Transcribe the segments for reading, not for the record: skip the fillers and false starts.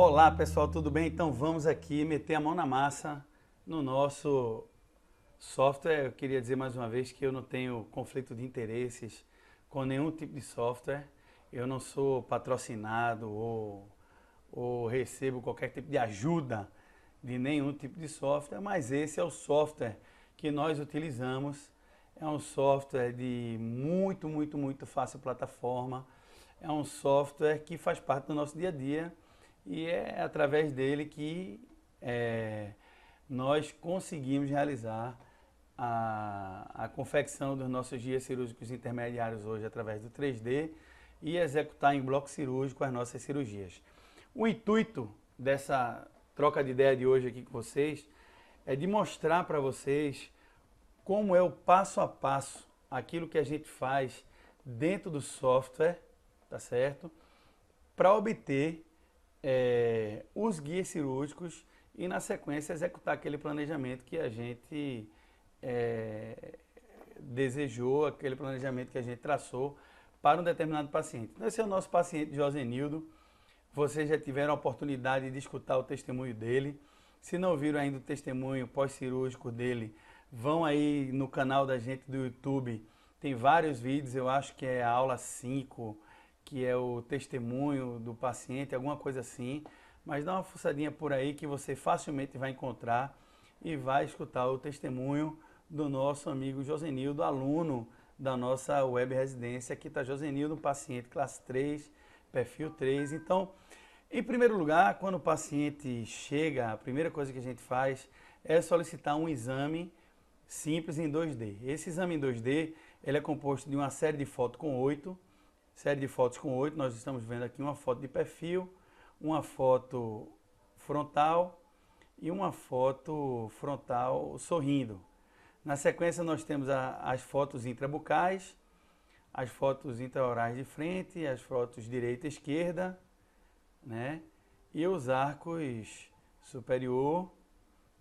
Olá pessoal, tudo bem? Então vamos aqui meter a mão na massa no nosso software. Eu queria dizer mais uma vez que eu não tenho conflito de interesses com nenhum tipo de software. Eu não sou patrocinado ou recebo qualquer tipo de ajuda de nenhum tipo de software, mas esse é o software que nós utilizamos. É um software de muito fácil plataforma. É um software que faz parte do nosso dia a dia e é através dele que nós conseguimos realizar a confecção dos nossos guias cirúrgicos intermediários hoje através do 3D e executar em bloco cirúrgico as nossas cirurgias. O intuito dessa troca de ideia de hoje aqui com vocês é de mostrar para vocês como é o passo a passo, aquilo que a gente faz dentro do software, tá certo? Para obter os guias cirúrgicos e na sequência executar aquele planejamento que a gente desejou, aquele planejamento que a gente traçou para um determinado paciente. Então, esse é o nosso paciente Josenildo. Vocês já tiveram a oportunidade de escutar o testemunho dele. Se não viram ainda o testemunho pós-cirúrgico dele, vão aí no canal da gente do YouTube. Tem vários vídeos, eu acho que é a aula 5, que é o testemunho do paciente, alguma coisa assim. Mas dá uma fuçadinha por aí que você facilmente vai encontrar e vai escutar o testemunho do nosso amigo Josenildo, aluno da nossa web residência. Aqui está Josenildo, paciente classe 3, perfil 3. Então, em primeiro lugar, quando o paciente chega, a primeira coisa que a gente faz é solicitar um exame simples em 2D. Esse exame em 2D, ele é composto de uma série de fotos com 8. Nós estamos vendo aqui uma foto de perfil, uma foto frontal e uma foto frontal sorrindo. Na sequência nós temos as fotos intrabucais, as fotos intraorais de frente, as fotos direita e esquerda, né? E os arcos superior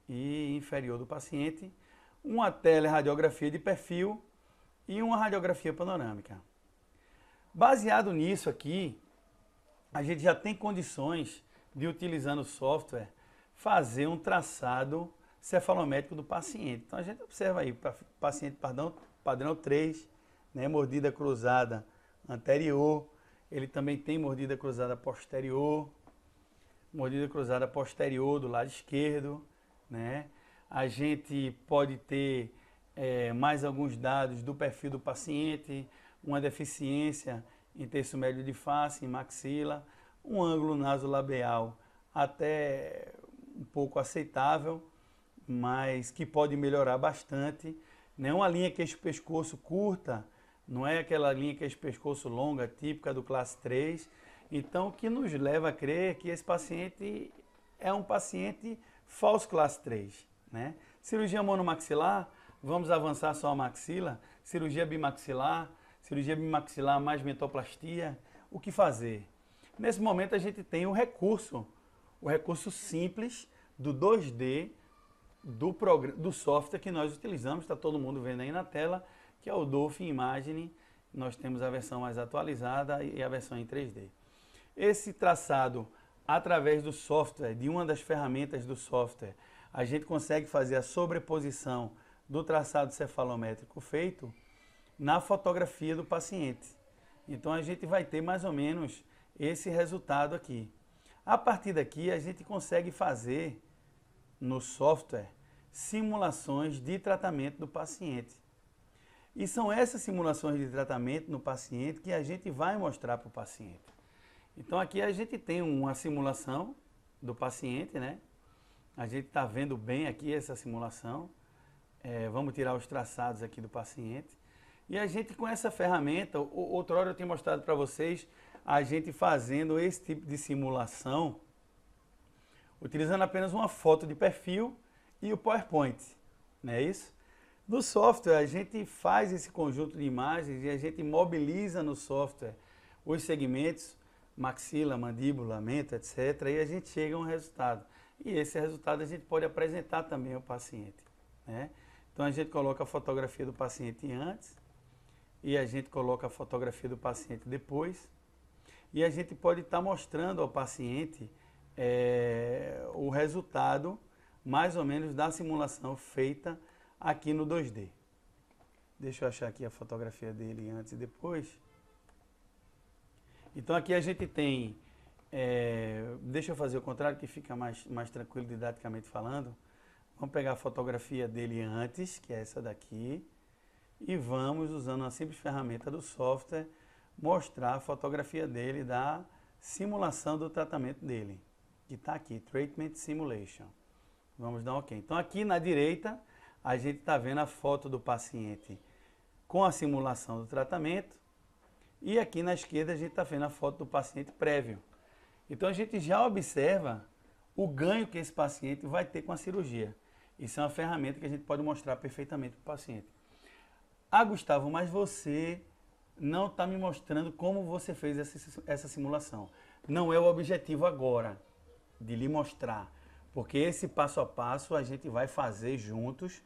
e inferior do paciente, uma teleradiografia de perfil e uma radiografia panorâmica. Baseado nisso aqui, a gente já tem condições de, utilizando o software, fazer um traçado cefalométrico do paciente. Então a gente observa aí, paciente padrão 3, né, mordida cruzada anterior, ele também tem mordida cruzada posterior do lado esquerdo, né? A gente pode ter mais alguns dados do perfil do paciente, uma deficiência em terço médio de face, em maxila, um ângulo nasolabial até um pouco aceitável, mas que pode melhorar bastante. Né? Uma linha queixo-pescoço curta, não é aquela linha queixo-pescoço longa, típica do classe 3. Então, o que nos leva a crer que esse paciente é um paciente falso classe 3. Né? Cirurgia monomaxilar, vamos avançar só a maxila. Cirurgia bimaxilar mais mentoplastia. O que fazer? Nesse momento a gente tem o recurso simples do 2D do software que nós utilizamos, está todo mundo vendo aí na tela, que é o Dolphin Imagine. Nós temos a versão mais atualizada e a versão em 3D. Esse traçado, através do software, de uma das ferramentas do software, a gente consegue fazer a sobreposição do traçado cefalométrico feito na fotografia do paciente. Então a gente vai ter mais ou menos esse resultado aqui. A partir daqui a gente consegue fazer no software simulações de tratamento do paciente. E são essas simulações de tratamento no paciente que a gente vai mostrar para o paciente. Então aqui a gente tem uma simulação do paciente, né? A gente está vendo bem aqui essa simulação. Vamos tirar os traçados aqui do paciente. E a gente com essa ferramenta, outrora eu tinha mostrado para vocês, a gente fazendo esse tipo de simulação, utilizando apenas uma foto de perfil e o PowerPoint, não é isso? No software a gente faz esse conjunto de imagens e a gente mobiliza no software os segmentos, maxila, mandíbula, mento, etc. E a gente chega a um resultado. E esse resultado a gente pode apresentar também ao paciente, né? Então a gente coloca a fotografia do paciente antes e a gente coloca a fotografia do paciente depois. E a gente pode estar mostrando ao paciente o resultado mais ou menos da simulação feita aqui no 2D. Deixa eu achar aqui a fotografia dele antes e depois. Então aqui a gente tem, deixa eu fazer o contrário que fica mais tranquilo didaticamente falando. Vamos pegar a fotografia dele antes, que é essa daqui, e vamos, usando uma simples ferramenta do software, mostrar a fotografia dele da simulação do tratamento dele, que está aqui, Treatment Simulation. Vamos dar um OK. Então aqui na direita, a gente está vendo a foto do paciente com a simulação do tratamento, e aqui na esquerda a gente está vendo a foto do paciente prévio. Então a gente já observa o ganho que esse paciente vai ter com a cirurgia. Isso é uma ferramenta que a gente pode mostrar perfeitamente para o paciente. Ah, Gustavo, mas você não está me mostrando como você fez essa simulação. Não é o objetivo agora de lhe mostrar, porque esse passo a passo a gente vai fazer juntos.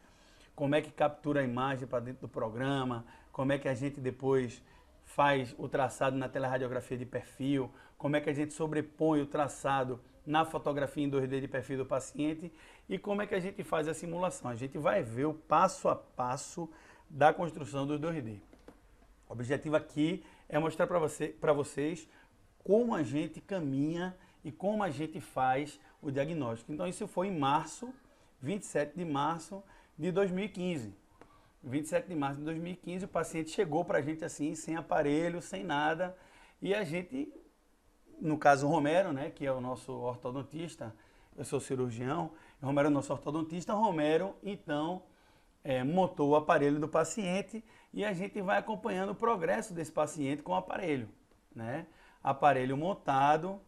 Como é que captura a imagem para dentro do programa, como é que a gente depois faz o traçado na teleradiografia de perfil, como é que a gente sobrepõe o traçado na fotografia em 2D de perfil do paciente e como é que a gente faz a simulação. A gente vai ver o passo a passo da construção do 2D. O objetivo aqui é mostrar para vocês como a gente caminha e como a gente faz o diagnóstico. Então isso foi em março, 27 de março de 2015. 27 de março de 2015, o paciente chegou para a gente assim, sem aparelho, sem nada, e a gente, no caso o Romero, né, que é o nosso ortodontista, eu sou cirurgião, o Romero é o nosso ortodontista, Romero, então, montou o aparelho do paciente e a gente vai acompanhando o progresso desse paciente com o aparelho, né? Aparelho montado,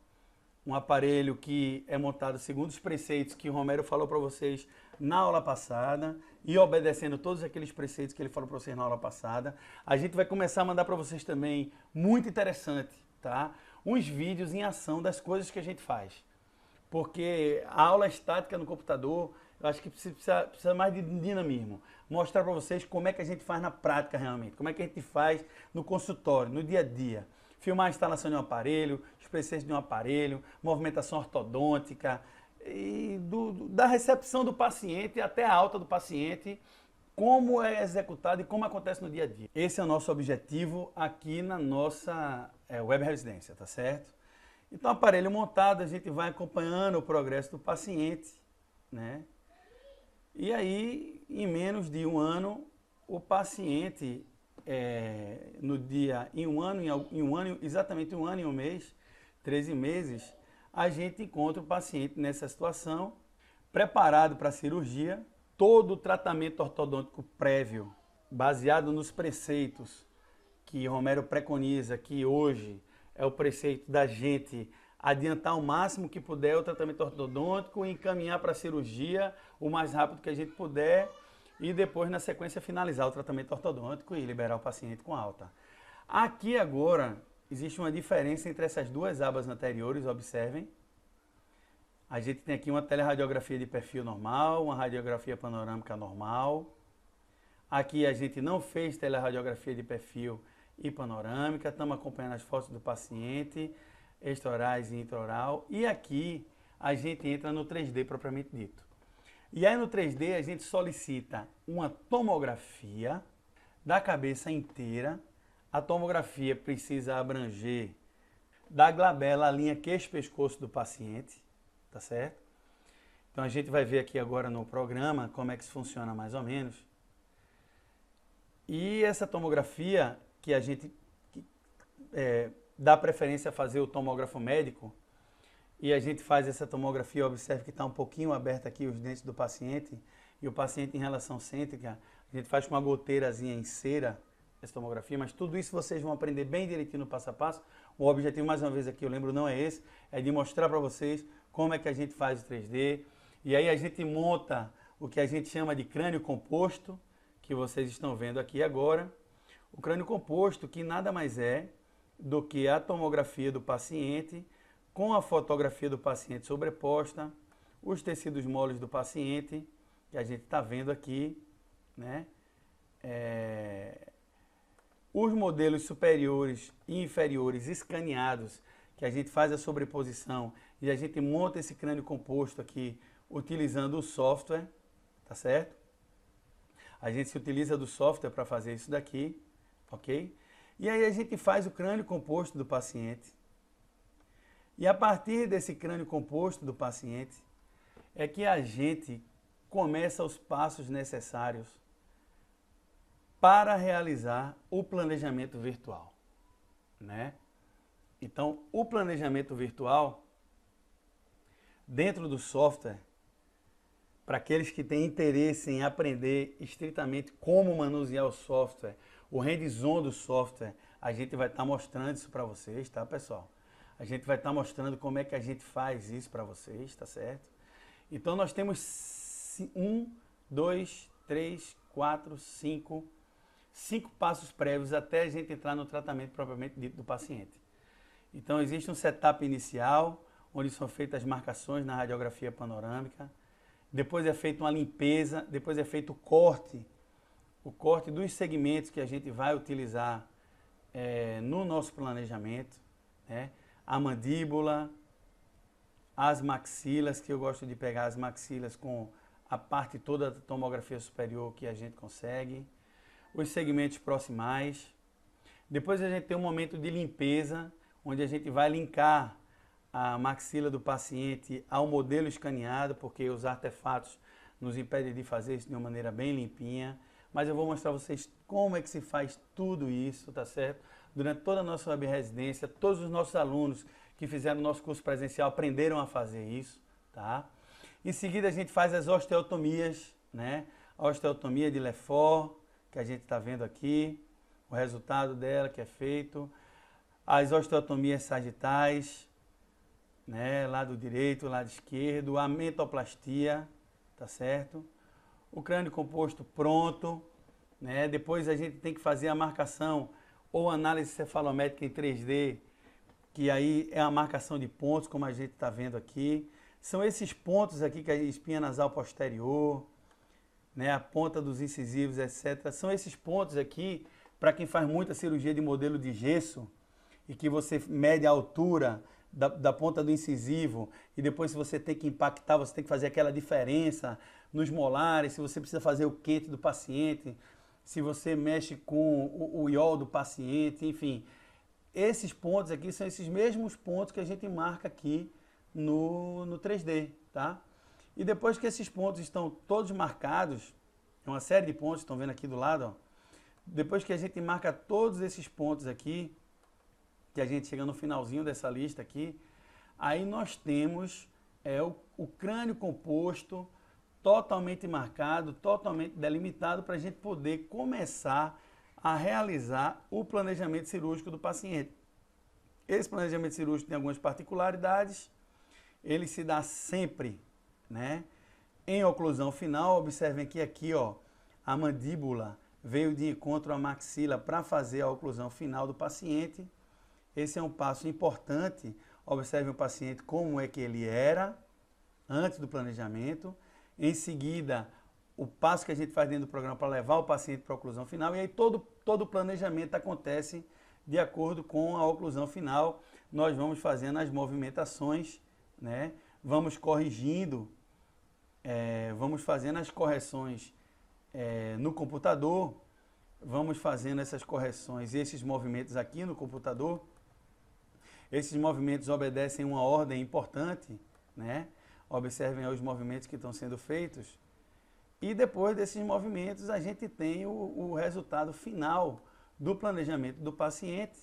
um aparelho que é montado segundo os preceitos que o Romero falou para vocês na aula passada e obedecendo todos aqueles preceitos que ele falou para vocês na aula passada. A gente vai começar a mandar para vocês também, muito interessante, tá? Uns vídeos em ação das coisas que a gente faz. Porque a aula estática no computador, eu acho que precisa mais de dinamismo. Mostrar para vocês como é que a gente faz na prática realmente, como é que a gente faz no consultório, no dia a dia. Filmar a instalação de um aparelho, os preceitos de um aparelho, movimentação ortodôntica, e da recepção do paciente até a alta do paciente, como é executado e como acontece no dia a dia. Esse é o nosso objetivo aqui na nossa web residência, tá certo? Então, aparelho montado, a gente vai acompanhando o progresso do paciente, né? E aí, em menos de um ano, o paciente, exatamente um ano e um mês, 13 meses, a gente encontra o paciente nessa situação, preparado para a cirurgia, todo o tratamento ortodôntico prévio, baseado nos preceitos que Romero preconiza, que hoje é o preceito da gente adiantar o máximo que puder o tratamento ortodôntico e encaminhar para a cirurgia o mais rápido que a gente puder e depois, na sequência, finalizar o tratamento ortodôntico e liberar o paciente com alta. Aqui agora, existe uma diferença entre essas duas abas anteriores, observem. A gente tem aqui uma teleradiografia de perfil normal, uma radiografia panorâmica normal. Aqui a gente não fez teleradiografia de perfil e panorâmica, estamos acompanhando as fotos do paciente, extraorais e intraoral. E aqui a gente entra no 3D propriamente dito. E aí no 3D a gente solicita uma tomografia da cabeça inteira. A tomografia precisa abranger da glabela a linha queixo-pescoço do paciente, tá certo? Então a gente vai ver aqui agora no programa como é que isso funciona mais ou menos. E essa tomografia que a gente dá preferência a fazer o tomógrafo médico, e a gente faz essa tomografia, observe que está um pouquinho aberta aqui os dentes do paciente, e o paciente em relação cêntrica, a gente faz com uma goteirazinha em cera, essa tomografia, mas tudo isso vocês vão aprender bem direitinho no passo a passo. O objetivo, mais uma vez aqui, eu lembro, não é esse, é de mostrar para vocês como é que a gente faz o 3D, e aí a gente monta o que a gente chama de crânio composto, que vocês estão vendo aqui agora. O crânio composto, que nada mais é do que a tomografia do paciente, com a fotografia do paciente sobreposta, os tecidos moles do paciente, que a gente está vendo aqui, né? Os modelos superiores e inferiores escaneados, que a gente faz a sobreposição e a gente monta esse crânio composto aqui utilizando o software, tá certo? A gente se utiliza do software para fazer isso daqui, ok? E aí a gente faz o crânio composto do paciente. E a partir desse crânio composto do paciente é que a gente começa os passos necessários para realizar o planejamento virtual, né? Então, o planejamento virtual, dentro do software, para aqueles que têm interesse em aprender estritamente como manusear o software, o hands-on do software, a gente vai estar mostrando isso para vocês, tá, pessoal? A gente vai estar mostrando como é que a gente faz isso para vocês, tá certo? Então, nós temos 1, 2, 3, 4, 5 passos prévios até a gente entrar no tratamento propriamente dito do paciente. Então, existe um setup inicial, onde são feitas as marcações na radiografia panorâmica, depois é feita uma limpeza, depois é feito o corte dos segmentos que a gente vai utilizar no nosso planejamento, né? A mandíbula, as maxilas, que eu gosto de pegar as maxilas com a parte toda da tomografia superior que a gente consegue, os segmentos proximais. Depois a gente tem um momento de limpeza, onde a gente vai linkar a maxila do paciente ao modelo escaneado, porque os artefatos nos impedem de fazer isso de uma maneira bem limpinha. Mas eu vou mostrar a vocês como é que se faz tudo isso, tá certo? Durante toda a nossa web residência, todos os nossos alunos que fizeram o nosso curso presencial aprenderam a fazer isso, tá? Em seguida a gente faz as osteotomias, né? A osteotomia de Lefort, que a gente está vendo aqui, o resultado dela que é feito. As osteotomias sagitais, né? Lado direito, lado esquerdo, a mentoplastia, tá certo? O crânio composto pronto, né? Depois a gente tem que fazer a marcação ou análise cefalométrica em 3D, que aí é a marcação de pontos, como a gente está vendo aqui. São esses pontos aqui, que é a espinha nasal posterior, né? A ponta dos incisivos, etc. São esses pontos aqui, para quem faz muita cirurgia de modelo de gesso, e que você mede a altura da ponta do incisivo, e depois se você tem que impactar, você tem que fazer aquela diferença nos molares, se você precisa fazer o quente do paciente, se você mexe com o iol do paciente, enfim. Esses pontos aqui são esses mesmos pontos que a gente marca aqui no 3D, tá? E depois que esses pontos estão todos marcados, é uma série de pontos, estão vendo aqui do lado, ó. Depois que a gente marca todos esses pontos aqui, que a gente chega no finalzinho dessa lista aqui, aí nós temos o crânio composto totalmente marcado, totalmente delimitado, para a gente poder começar a realizar o planejamento cirúrgico do paciente. Esse planejamento cirúrgico tem algumas particularidades, ele se dá sempre, né, em oclusão final. Observem que aqui, ó, a mandíbula veio de encontro à maxila para fazer a oclusão final do paciente. Esse é um passo importante. Observe o paciente como é que ele era antes do planejamento. Em seguida, o passo que a gente faz dentro do programa para levar o paciente para a oclusão final. E aí todo o planejamento acontece de acordo com a oclusão final. Nós vamos fazendo as movimentações, né? Vamos corrigindo, vamos fazendo as correções no computador. Vamos fazendo essas correções e esses movimentos aqui no computador. Esses movimentos obedecem uma ordem importante, né? Observem os movimentos que estão sendo feitos. E depois desses movimentos a gente tem o resultado final do planejamento do paciente.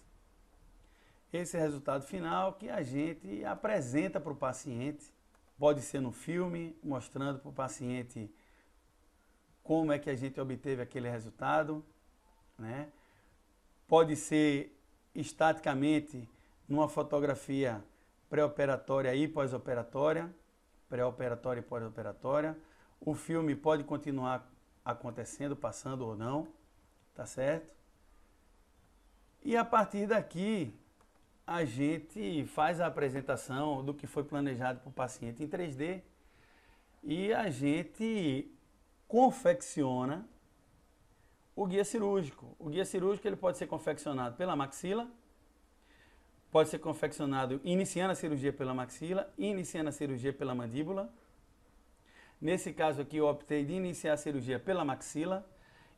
Esse resultado final que a gente apresenta para o paciente. Pode ser no filme, mostrando para o paciente como é que a gente obteve aquele resultado, né? Pode ser estaticamente numa fotografia pré-operatória e pós-operatória, pré-operatória e pós-operatória. O filme pode continuar acontecendo, passando ou não, tá certo? E a partir daqui, a gente faz a apresentação do que foi planejado para o paciente em 3D e a gente confecciona o guia cirúrgico. O guia cirúrgico ele pode ser confeccionado pela maxila, pode ser confeccionado iniciando a cirurgia pela maxila, iniciando a cirurgia pela mandíbula. Nesse caso aqui eu optei de iniciar a cirurgia pela maxila.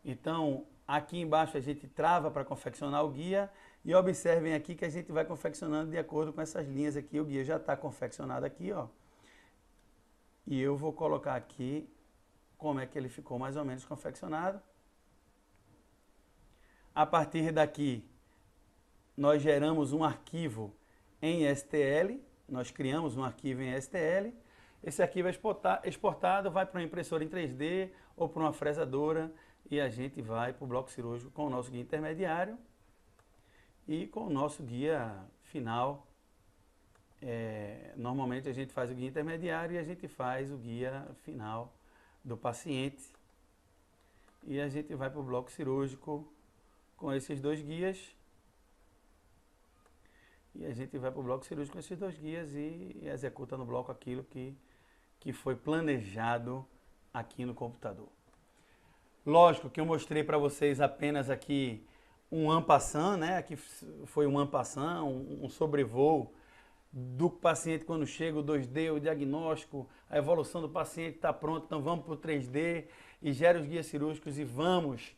Então, aqui embaixo a gente trava para confeccionar o guia e observem aqui que a gente vai confeccionando de acordo com essas linhas aqui. O guia já está confeccionado aqui, ó. E eu vou colocar aqui como é que ele ficou mais ou menos confeccionado. A partir daqui, nós geramos um arquivo em STL, nós criamos um arquivo em STL. Esse arquivo é exportado, vai para uma impressora em 3D ou para uma fresadora e a gente vai para o bloco cirúrgico com o nosso guia intermediário e com o nosso guia final. Normalmente a gente faz o guia intermediário e a gente faz o guia final do paciente. E a gente vai para o bloco cirúrgico com esses dois guias. E a gente vai para o bloco cirúrgico com esses dois guias e executa no bloco aquilo que foi planejado aqui no computador. Lógico que eu mostrei para vocês apenas aqui um en passant, né? Aqui foi um en passant, um sobrevoo do paciente quando chega o 2D, o diagnóstico, a evolução do paciente está pronto, então vamos para o 3D e gera os guias cirúrgicos e vamos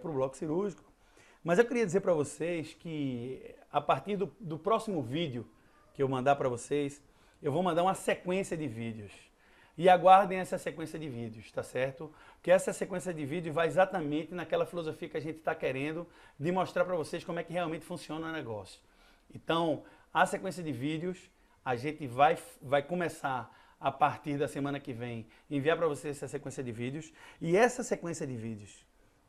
para o bloco cirúrgico. Mas eu queria dizer para vocês que a partir do próximo vídeo que eu mandar para vocês, eu vou mandar uma sequência de vídeos. E aguardem essa sequência de vídeos, tá certo? Porque essa sequência de vídeos vai exatamente naquela filosofia que a gente está querendo de mostrar para vocês como é que realmente funciona o negócio. Então, a sequência de vídeos, a gente vai começar a partir da semana que vem, enviar para vocês essa sequência de vídeos. E essa sequência de vídeos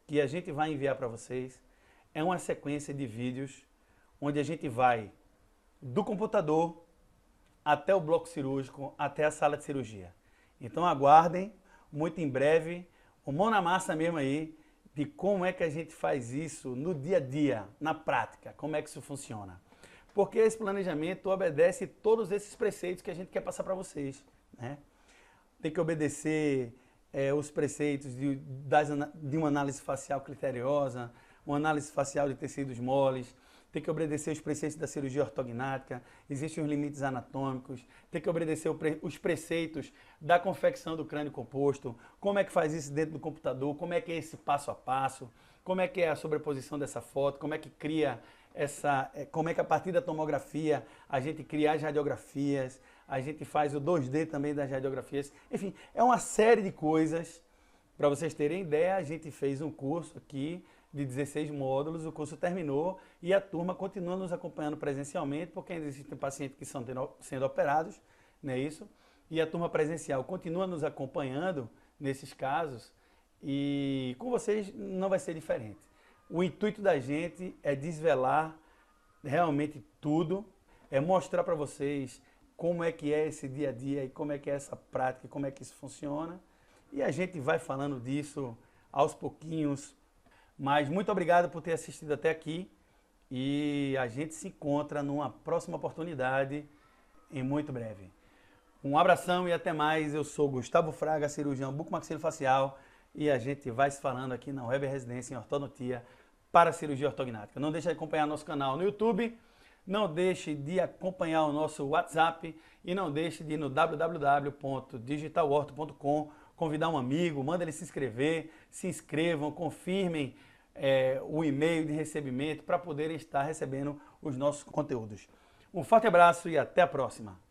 que a gente vai enviar para vocês é uma sequência de vídeos onde a gente vai do computador até o bloco cirúrgico, até a sala de cirurgia. Então aguardem, muito em breve, o mão na massa mesmo aí, de como é que a gente faz isso no dia a dia, na prática, como é que isso funciona. Porque esse planejamento obedece todos esses preceitos que a gente quer passar para vocês, né? Tem que obedecer os preceitos de uma análise facial criteriosa, uma análise facial de tecidos moles, tem que obedecer os preceitos da cirurgia ortognática, existem os limites anatômicos, tem que obedecer os preceitos da confecção do crânio composto, como é que faz isso dentro do computador, como é que é esse passo a passo, como é que é a sobreposição dessa foto, como é que cria como é que a partir da tomografia a gente cria as radiografias, a gente faz o 2D também das radiografias, enfim, é uma série de coisas. Para vocês terem ideia, a gente fez um curso aqui de 16 módulos, o curso terminou e a turma continua nos acompanhando presencialmente, porque ainda existem pacientes que estão sendo operados, não é isso? E a turma presencial continua nos acompanhando nesses casos e com vocês não vai ser diferente. O intuito da gente é desvelar realmente tudo, é mostrar para vocês como é que é esse dia a dia e como é que é essa prática, como é que isso funciona. E a gente vai falando disso aos pouquinhos. Mas muito obrigado por ter assistido até aqui e a gente se encontra numa próxima oportunidade em muito breve. Um abração e até mais. Eu sou Gustavo Fraga, cirurgião bucomaxilofacial e a gente vai se falando aqui na Web Residência em Ortodontia para cirurgia ortognática. Não deixe de acompanhar nosso canal no YouTube, não deixe de acompanhar o nosso WhatsApp e não deixe de ir no www.digitalorto.com, convidar um amigo, manda ele se inscrever, se inscrevam, confirmem o e-mail de recebimento para poderem estar recebendo os nossos conteúdos. Um forte abraço e até a próxima!